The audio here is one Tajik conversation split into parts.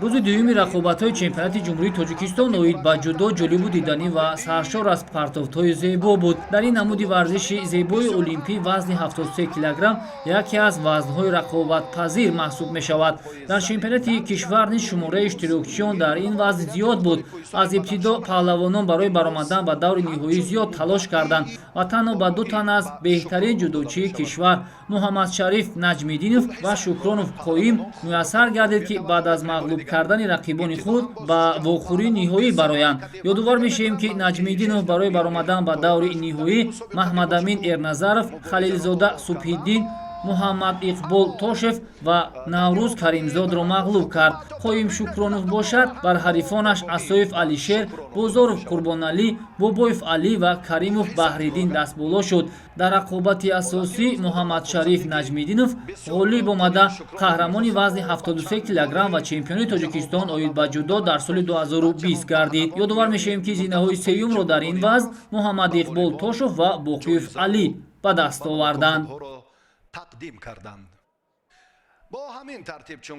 рӯзи дуюми рақобатҳои чемпионати ҷумҳурии Тоҷикистон оид ба ҷудо ҷолибу диданӣ ва саршор аз партовтҳои зебо буд. Дар ин намуди варзиши зебои олимпӣ вазни 73 килограмм яке аз вазнҳои рақобатпазир маҳсуб мешавад. Дар чемпионати кишвар низ шумораи иштирокчиён дар ин вазн зиёд буд. Аз ибтидо паҳлавонон барои баромадан ба даври ниҳоӣ зиёд талош карданд ва танҳо ба ду тан аз беҳтарин ҷудочии кишвар Муҳаммадшариф Наҷмиддинов ва Шукронов Қоим муяссар гардид, ки баъд аз мағлуб кардани рақибони худ ба вохӯрии ниҳоӣ бароянд. Ёдовар мешавем, ки Наҷмиддинов барои баромадан ба даври ниҳоӣ Маҳмадамин Эрназаров, Халилзода Субҳиддин, Муҳаммад Иқбол Тошев ва Наврӯз Каримзодро мағлуб кард. Қоим Шукронов бошад, бар ҳарифонаш Асоев Алишер, Бозоров Қурбоналӣ, Бобоев Алӣ ва Каримов Баҳриддин дастболо шуд. Дар рақобати асосӣ Муҳаммадшариф Наҷмиддинов ғолиб омада қаҳрамони вазни 73 килограмм ва чемпиони Тоҷикистон оид ба ҷудо дар соли 2020 гардид. Ёдовар мешавем, ки зинаҳои сеюмро дар ин вазн Муҳаммад Иқбол Тошев ва Боқиев Алӣ ба даст оварданд. тақдим карданд. Бо ҳамин тартиб чун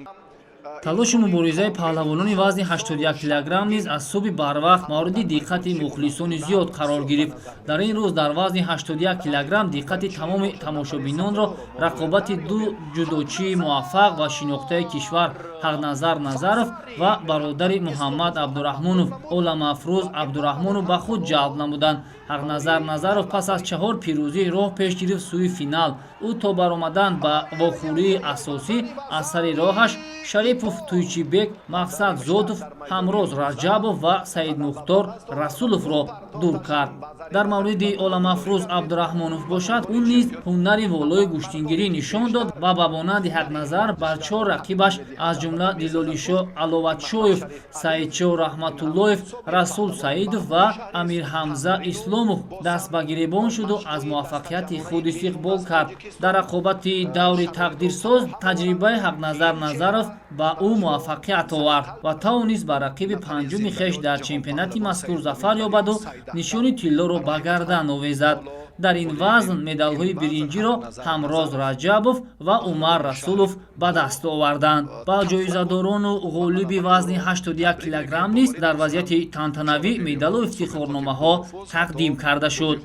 талоши муборизаи паҳлавонони вазни 81 килограмм низ аз суби барвақт мавриди диққати мухлисони зиёд қарор гирифт. Дар ин рӯз дар вазни 81 килограмм диққати тамоми тамошобинонро рақобати ду ҷудочии муваффақ ва шинохтаи кишвар Ҳақназар Назаров ва бародари Муҳаммад Абдураҳмонов Оламафрӯз Абдураҳмонов ба худ ҷалб намуданд. Ҳақназар Назаров пас аз 4 пирӯзӣ роҳ пеш гирифт сӯи финал. ӯ то баромадан ба вохӯрии асосӣ аз сари роҳаш Шарипов Туйчибек, Мақсад Зодов, Ҳамроз Раҷабов ва Саидмухтор Расуловро дур кард. Дар мавриди Оламафрӯз Абдураҳмонов бошад, ӯ низ ҳунари волои гӯштингирӣ нишон дод ва ба монанди Ҳақназар бар 4 рақибаш аз ҷумла Дилолишо Аловатшоев, Саидшо Раҳматуллоев, Расул Саидов ва Амирҳамза Исломов даст ба гиребон шуду аз муваффақияти худ истиқбол кард. Дар рақобати даври тақдирсоз таҷрибаи Ҳақназар Назаров ба ӯ муваффақият овард ва тавонист ба рақиби панҷуми хеш дар чемпионати мазкур зафар ёбаду нишони тиллоро ба гардан овезад. Дар ин вазн медалҳои биринҷиро Ҳамроз Раҷабов ва Умар Расулов ба даст оварданд. Ба ҷоизадорону ғолиби вазни 81 килограмм низ дар вазъияти тантанавӣ медалу ифтихорномаҳо тақдим карда шуд.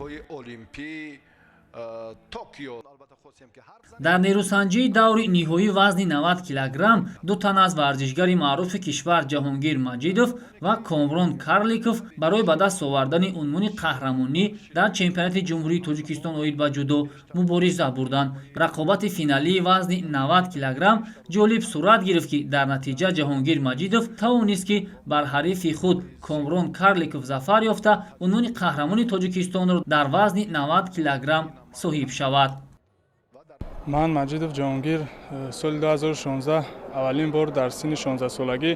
Дар нерӯсанҷии даври ниҳоии вазни 90 килограмм ду тан аз варзишгари маъруфи кишвар Ҷаҳонгир Маҷидов ва Комрон Карликов барои ба даст овардани унвони қаҳрамонӣ дар чемпионати ҷумҳурии Тоҷикистон оид ба ҷудо мубориза бурданд. Рақобати финалии вазни 90 килограмм ҷолиб сурат гирифт, ки дар натиҷа Ҷаҳонгир Маҷидов тавонист, ки бар ҳарифи худ Комрон Карликов зафар ёфта унвони қаҳрамони Тоҷикистонро дар вазни 90 килограмм соҳиб шавад. Ман Маҷидов Ҷаҳонгир соли 2016 аввалин бор дар синни 16-солагӣ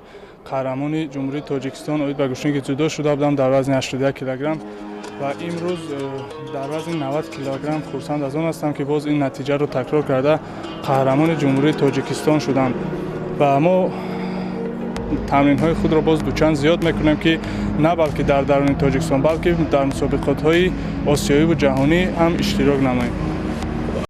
қаҳрамони ҷумҳурии Тоҷикистон оид ба гӯштаги ҷудо шуда будам дар вазни 81 килограмм ва имрӯз дар вазни 90 килограмм хурсанд аз он ҳастам, ки боз ин натиҷаро такрор карда қаҳрамони ҷумҳурии Тоҷикистон шудам. Ва мо тамринҳои худро боз дучанд зиёд мекунем, ки на балки дар даруни Тоҷикистон, балки дар мусобиқотҳои осиёиву ҷаҳонӣ ҳам иштирок намоем.